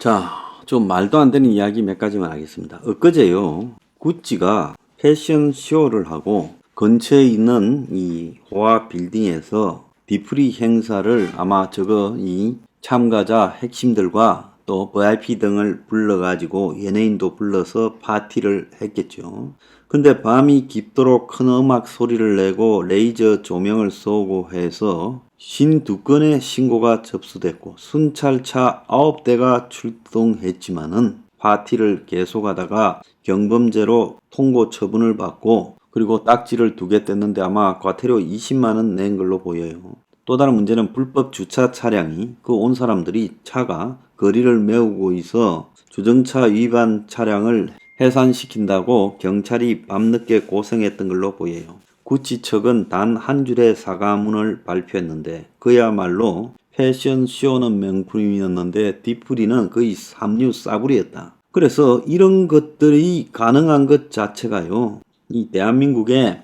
자, 좀 말도 안 되는 이야기 몇 가지만 하겠습니다. 엊그제요, 구찌가 패션쇼를 하고 근처에 있는 이 호화 빌딩에서 디프리 행사를 아마 이 참가자 핵심들과 또 VIP 등을 불러가지고 연예인도 불러서 파티를 했겠죠. 근데 밤이 깊도록 큰 음악 소리를 내고 레이저 조명을 쏘고 해서 52건의 신고가 접수됐고 순찰차 9대가 출동했지만은 파티를 계속하다가 경범죄로 통고 처분을 받고 그리고 딱지를 2개 뗐는데 아마 과태료 20만원 낸 걸로 보여요. 또 다른 문제는 불법 주차 차량이 그 온 사람들이 차가 거리를 메우고 있어 주정차 위반 차량을 해산시킨다고 경찰이 밤늦게 고생했던 걸로 보여요. 구찌 측은 단 한 줄의 사과문을 발표했는데 그야말로 패션쇼는 명품이었는데 디프리는 거의 삼류 싸구리였다. 그래서 이런 것들이 가능한 것 자체가요. 이 대한민국에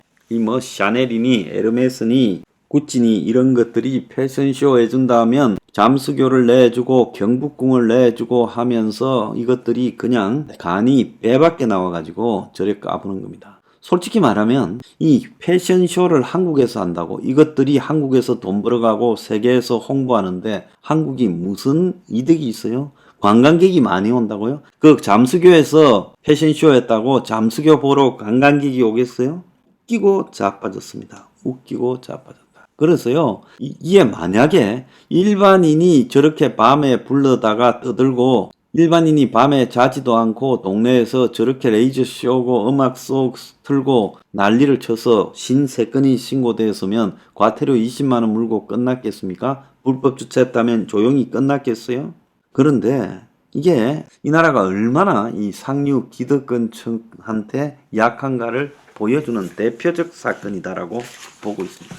샤넬이니 에르메스니 구찌니 이런 것들이 패션쇼 해준다 하면 잠수교를 내주고 경복궁을 내주고 하면서 이것들이 그냥 간이 배밖에 나와가지고 저래 까부는 겁니다. 솔직히 말하면 이 패션쇼를 한국에서 한다고 이것들이 한국에서 돈 벌어가고 세계에서 홍보하는데 한국이 무슨 이득이 있어요? 관광객이 많이 온다고요? 그 잠수교에서 패션쇼 했다고 잠수교 보러 관광객이 오겠어요? 웃기고 자빠졌습니다. 웃기고 자빠졌다. 그래서요, 이게 만약에 일반인이 저렇게 밤에 불러다가 떠들고 일반인이 밤에 자지도 않고 동네에서 저렇게 레이저 쇼고 음악 쏙 틀고 난리를 쳐서 53건이 신고되었으면 과태료 20만원 물고 끝났겠습니까? 불법 주차했다면 조용히 끝났겠어요? 그런데 이게 이 나라가 얼마나 이 상류 기득권층한테 약한가를 보여주는 대표적 사건이다라고 보고 있습니다.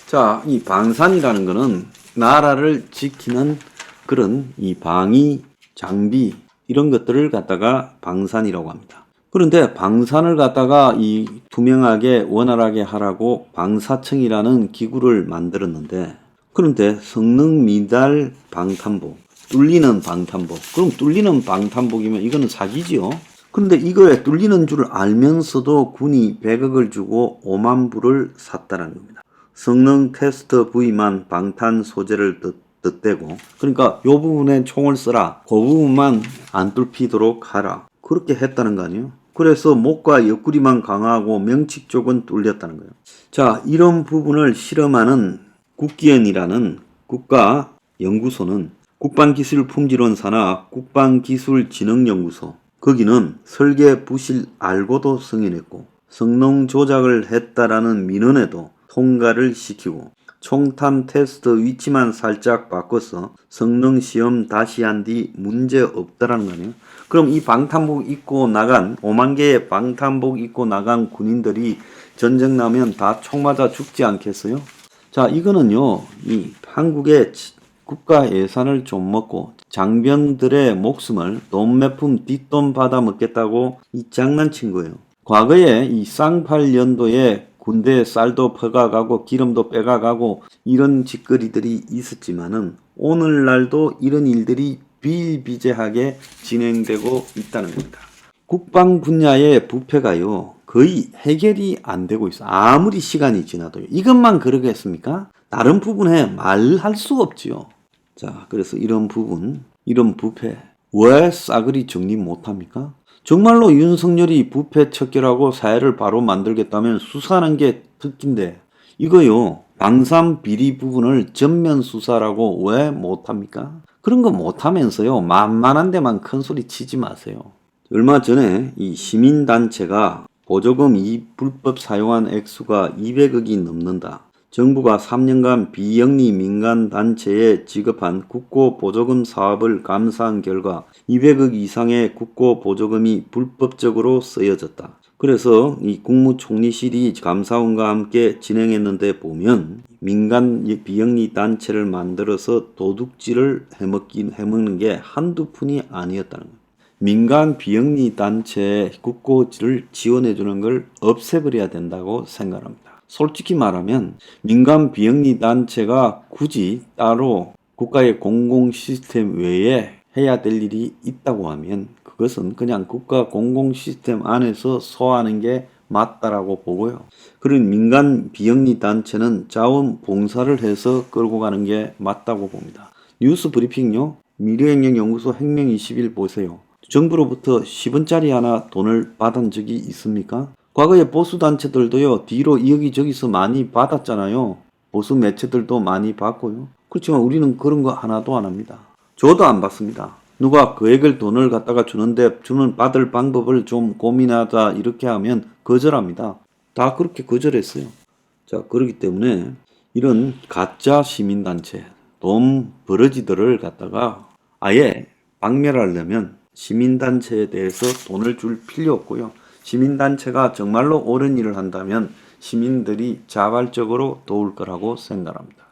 자, 이 방산이라는 거는 나라를 지키는 그런 이 방위, 장비 이런 것들을 갖다가 방산이라고 합니다. 그런데 방산을 갖다가 이 투명하게 원활하게 하라고 방사청이라는 기구를 만들었는데 그런데 성능 미달 방탄복, 뚫리는 방탄복. 그럼 뚫리는 방탄복이면 이거는 사기지요. 그런데 이거에 뚫리는 줄 알면서도 군이 100억을 주고 5만 불을 샀다는 겁니다. 성능 테스트 부위만 방탄 소재를 뜻대고 그러니까 요 부분에 총을 써라. 그 부분만 안 뚫히도록 하라. 그렇게 했다는 거 아니에요? 그래서 목과 옆구리만 강화하고 명치 쪽은 뚫렸다는 거예요. 자, 이런 부분을 실험하는 국기연이라는 국가연구소는 국방기술품질원 산하 국방기술진흥연구소 거기는 설계 부실 알고도 승인했고 성능 조작을 했다라는 민원에도 통과를 시키고 총탄 테스트 위치만 살짝 바꿔서 성능 시험 다시 한 뒤 문제 없다라는 거 아니에요? 그럼 이 방탄복 입고 나간 5만 개의 방탄복 입고 나간 군인들이 전쟁 나면 다 총 맞아 죽지 않겠어요? 자, 이거는요, 이 한국의 국가 예산을 좀 먹고 장병들의 목숨을 돈 몇 푼 뒷돈 받아 먹겠다고 이 장난친 거예요. 과거에 이 쌍팔년도에 군대에 쌀도 퍼가가고 기름도 빼가가고 이런 짓거리들이 있었지만은 오늘날도 이런 일들이 비일비재하게 진행되고 있다는 겁니다. 국방 분야의 부패가요 거의 해결이 안 되고 있어. 아무리 시간이 지나도요. 이것만 그러겠습니까? 다른 부분에 말할 수 없지요. 자, 그래서 이런 부분, 이런 부패 왜 싸그리 정리 못합니까? 정말로 윤석열이 부패 척결하고 사회를 바로 만들겠다면 수사하는 게 특기인데 이거요 방산 비리 부분을 전면 수사라고 왜 못합니까? 그런 거 못하면서요 만만한 데만 큰소리 치지 마세요. 얼마 전에 이 시민단체가 보조금 이 불법 사용한 액수가 200억이 넘는다. 정부가 3년간 비영리 민간단체에 지급한 국고보조금 사업을 감사한 결과 200억 이상의 국고보조금이 불법적으로 쓰여졌다. 그래서 이 국무총리실이 감사원과 함께 진행했는데 보면 민간 비영리 단체를 만들어서 도둑질을 해먹는 게 한두 푼이 아니었다는 거예요. 민간 비영리 단체에 국고를 지원해주는 걸 없애버려야 된다고 생각합니다. 솔직히 말하면 민간 비영리 단체가 굳이 따로 국가의 공공 시스템 외에 해야 될 일이 있다고 하면 그것은 그냥 국가 공공 시스템 안에서 소화하는 게 맞다라고 보고요. 그런 민간 비영리 단체는 자원봉사를 해서 끌고 가는 게 맞다고 봅니다. 뉴스 브리핑요. 미래행정연구소 행명21 보세요. 정부로부터 10원짜리 하나 돈을 받은 적이 있습니까? 과거에 보수단체들도요. 뒤로 여기저기서 많이 받았잖아요. 보수 매체들도 많이 받고요. 그렇지만 우리는 그런 거 하나도 안 합니다. 저도 안 받습니다. 누가 그에게 돈을 갖다가 주는데 받을 방법을 좀 고민하자 이렇게 하면 거절합니다. 다 그렇게 거절했어요. 자, 그렇기 때문에 이런 가짜 시민단체, 돈 버러지들을 갖다가 아예 박멸하려면 시민단체에 대해서 돈을 줄 필요 없고요. 시민단체가 정말로 옳은 일을 한다면 시민들이 자발적으로 도울 거라고 생각합니다.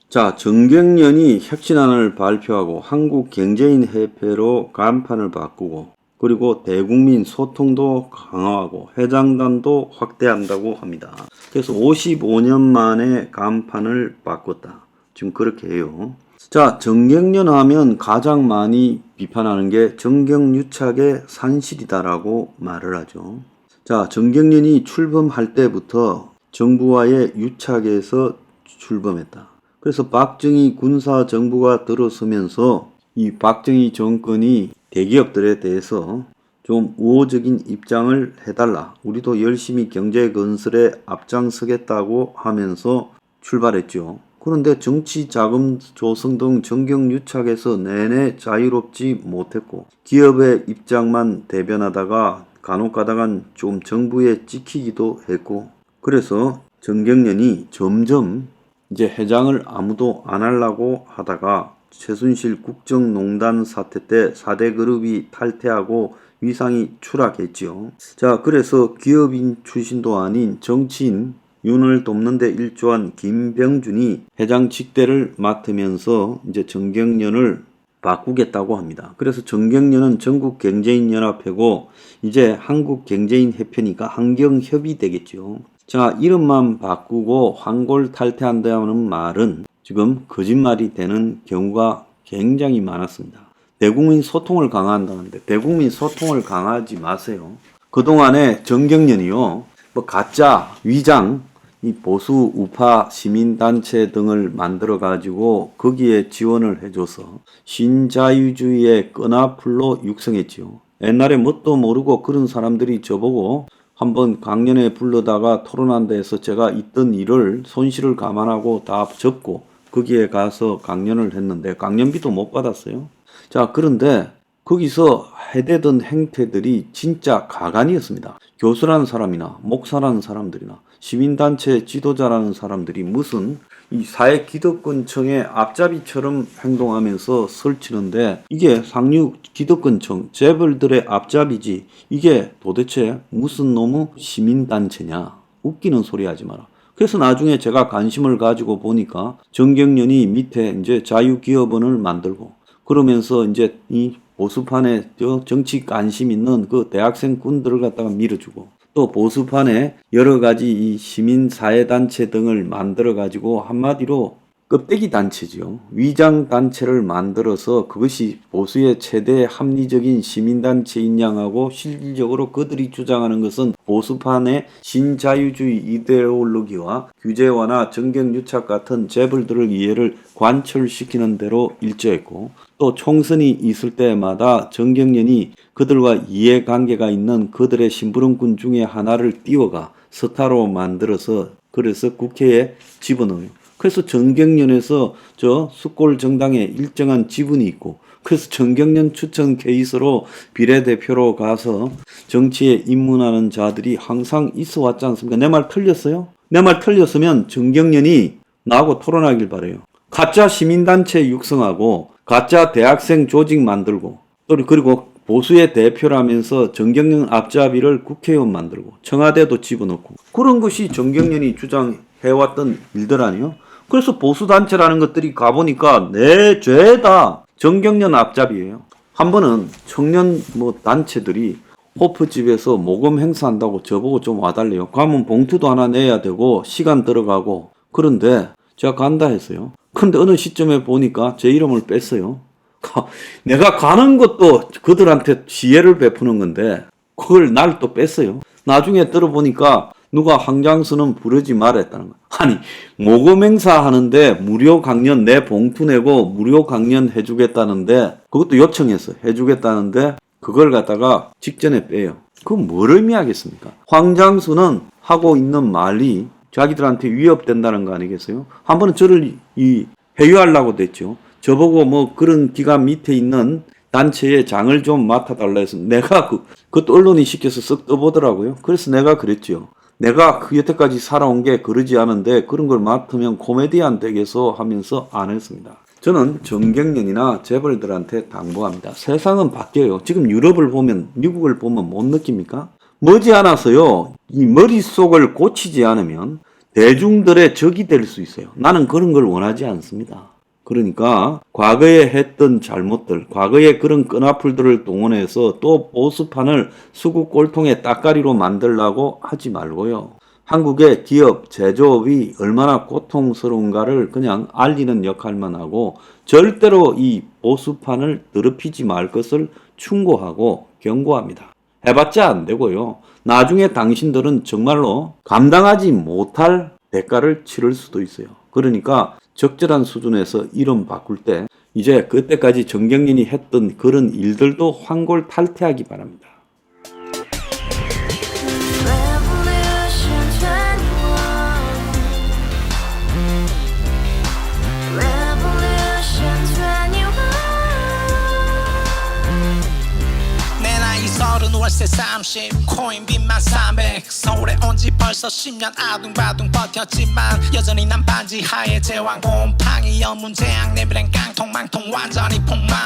자, 정경련이 혁신안을 발표하고 한국경제인협회로 간판을 바꾸고 그리고 대국민 소통도 강화하고 회장단도 확대한다고 합니다. 그래서 55년 만에 간판을 바꿨다. 지금 그렇게 해요. 자, 정경련 하면 가장 많이 비판하는 게 정경유착의 산실이다라고 말을 하죠. 자, 정경련이 출범할 때부터 정부와의 유착에서 출범했다. 그래서 박정희 군사 정부가 들어서면서 이 박정희 정권이 대기업들에 대해서 좀 우호적인 입장을 해달라. 우리도 열심히 경제 건설에 앞장서겠다고 하면서 출발했죠. 그런데 정치 자금 조성 등 정경유착에서 내내 자유롭지 못했고 기업의 입장만 대변하다가 간혹 가다간 좀 정부에 찍히기도 했고 그래서 정경련이 점점 이제 회장을 아무도 안 하려고 하다가 최순실 국정농단 사태 때 4대 그룹이 탈퇴하고 위상이 추락했지요. 자, 그래서 기업인 출신도 아닌 정치인 윤을 돕는 데 일조한 김병준이 회장 직대를 맡으면서 이제 정경련을 바꾸겠다고 합니다. 그래서 정경련은 전국경제인연합회고 이제 한국경제인협회니까 한경협이 되겠죠. 자, 이름만 바꾸고 환골탈퇴한다는 말은 지금 거짓말이 되는 경우가 굉장히 많았습니다. 대국민 소통을 강화한다는데 대국민 소통을 강화하지 마세요. 그동안에 정경련이요. 뭐 가짜, 위장, 이 보수 우파 시민단체 등을 만들어 가지고 거기에 지원을 해줘서 신자유주의의 끈앞풀로 육성했지요. 옛날에 뭣도 모르고 그런 사람들이 저보고 한번 강연에 불러다가 토론한다 해서 제가 있던 일을 손실을 감안하고 다 접고 거기에 가서 강연을 했는데 강연비도 못 받았어요. 자, 그런데 거기서 해대던 행태들이 진짜 가관이었습니다. 교수라는 사람이나 목사라는 사람들이나 시민단체 지도자라는 사람들이 무슨 이 사회 기득권청의 앞잡이처럼 행동하면서 설치는데 이게 상류 기득권청 재벌들의 앞잡이지 이게 도대체 무슨 놈의 시민단체냐. 웃기는 소리 하지 마라. 그래서 나중에 제가 관심을 가지고 보니까 정경련이 밑에 이제 자유기업원을 만들고 그러면서 이제 이 보수판에 정치 관심 있는 그 대학생 군들을 갖다가 밀어주고 또 보수판에 여러 가지 이 시민사회단체 등을 만들어 가지고 한마디로 껍데기 단체죠. 위장 단체를 만들어서 그것이 보수의 최대 합리적인 시민단체인 양하고 실질적으로 그들이 주장하는 것은 보수판의 신자유주의 이데올로기와 규제 완화, 정경유착 같은 재벌들을 이해를 관철시키는 대로 일조했고 또 총선이 있을 때마다 정경련이 그들과 이해관계가 있는 그들의 심부름꾼 중에 하나를 띄워가 스타로 만들어서 그래서 국회에 집어넣어요. 그래서 정경련에서 저 숫골 정당에 일정한 지분이 있고 그래서 정경련 추천 케이스로 비례대표로 가서 정치에 입문하는 자들이 항상 있어 왔지 않습니까? 내 말 틀렸어요? 내 말 틀렸으면 정경련이 나하고 토론하길 바라요. 가짜 시민단체 육성하고 가짜 대학생 조직 만들고 또 그리고 보수의 대표라면서 정경련 앞잡이를 국회의원 만들고 청와대도 집어넣고 그런 것이 정경련이 주장해왔던 일들 아니에요? 그래서 보수단체라는 것들이 가보니까 내 죄다 정경련 앞잡이에요. 한 번은 청년 단체들이 호프집에서 모금 행사한다고 저보고 좀 와달래요. 가면 봉투도 하나 내야 되고 시간 들어가고 그런데 제가 간다 했어요. 근데 어느 시점에 보니까 제 이름을 뺐어요. 내가 가는 것도 그들한테 지혜를 베푸는 건데 그걸 날 또 뺐어요. 나중에 들어보니까 누가 황장수는 부르지 말았다는 거야. 아니 모금 행사 하는데 무료 강연 내 봉투 내고 무료 강연 해주겠다는데 그것도 요청해서 해주겠다는데 그걸 갖다가 직전에 빼요. 그건 뭘 의미하겠습니까? 황장수는 하고 있는 말이 자기들한테 위협된다는 거 아니겠어요? 한 번은 저를 회유하려고 됐죠. 저보고 뭐 그런 기관 밑에 있는 단체의 장을 좀 맡아달라 해서 내가 그것도 언론이 시켜서 쓱 떠보더라고요. 그래서 내가 그랬죠. 내가 그 여태까지 살아온 게 그러지 않은데 그런 걸 맡으면 코미디언 되겠어 하면서 안 했습니다. 저는 정경련이나 재벌들한테 당부합니다. 세상은 바뀌어요. 지금 유럽을 보면 미국을 보면 못 느낍니까? 머지않아서요. 이 머릿속을 고치지 않으면 대중들의 적이 될 수 있어요. 나는 그런 걸 원하지 않습니다. 그러니까 과거에 했던 잘못들, 과거에 그런 끈앞풀들을 동원해서 또 보수판을 수구 꼴통의 따까리로 만들려고 하지 말고요. 한국의 기업, 제조업이 얼마나 고통스러운가를 그냥 알리는 역할만 하고 절대로 이 보수판을 더럽히지 말 것을 충고하고 경고합니다. 해봤자 안 되고요. 나중에 당신들은 정말로 감당하지 못할 대가를 치를 수도 있어요. 그러니까 적절한 수준에서 이름 바꿀 때 이제 그때까지 정경련이 했던 그런 일들도 환골탈퇴하기 바랍니다. 월세 30 코인빚만 300 서울에 온지 벌써 10년 아둥바둥 버텼지만 여전히 난 반지 하에 제왕 곰팡이 연문제약 내비랭 깡통 망통 완전히 폭망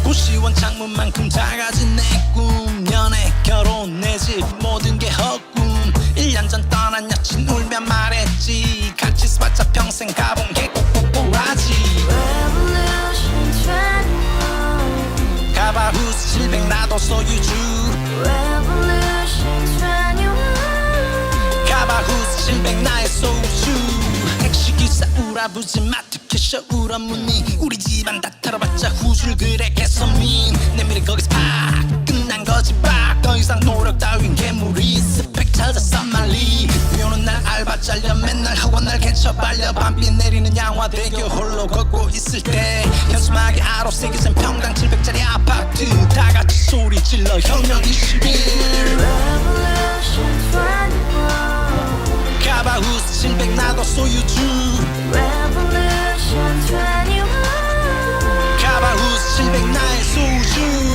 고시원 창문만큼 작아진 내 꿈 연애 결혼 내 집 모든 게 헛꿈 1년 전 떠난 여친 울며 말했지 같이 써봤자 평생 가본 게 꼭꼭꼭하지 가바후스 700 나도 소유주 가바후스 700 나의 소주 택시기사 우라부지 마트 캐셔 울어무니 우리 집안 다 털어봤자 후줄 그래 개선민 내미래 거기서 팍 끝난 거지 팍 더 이상 노력 따윈 괴물이 스펙 찾아서 말리 비오는 날 알바 잘려 맨날 학원 날 개쳐 발려 밤비 내리는 양화대교 홀로 걷고 있을 때 현수막에 아로 새겨진 평당 700짜리 아파트 다같이 소리 질러 혁명 21 가바후스 700 나도 소유주 가바후스 700 나의 소주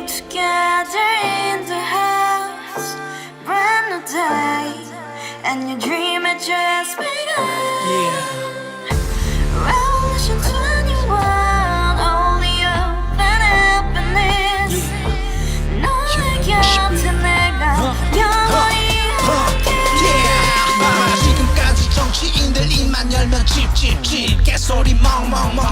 Together in the house, brand new day, and your dream had just begun. Revolution 21, only open happiness. 너의 곁에 내가 영원히 함께. 지금까지 정치인들 입만 열면 찝찝찝 개소리 멍멍멍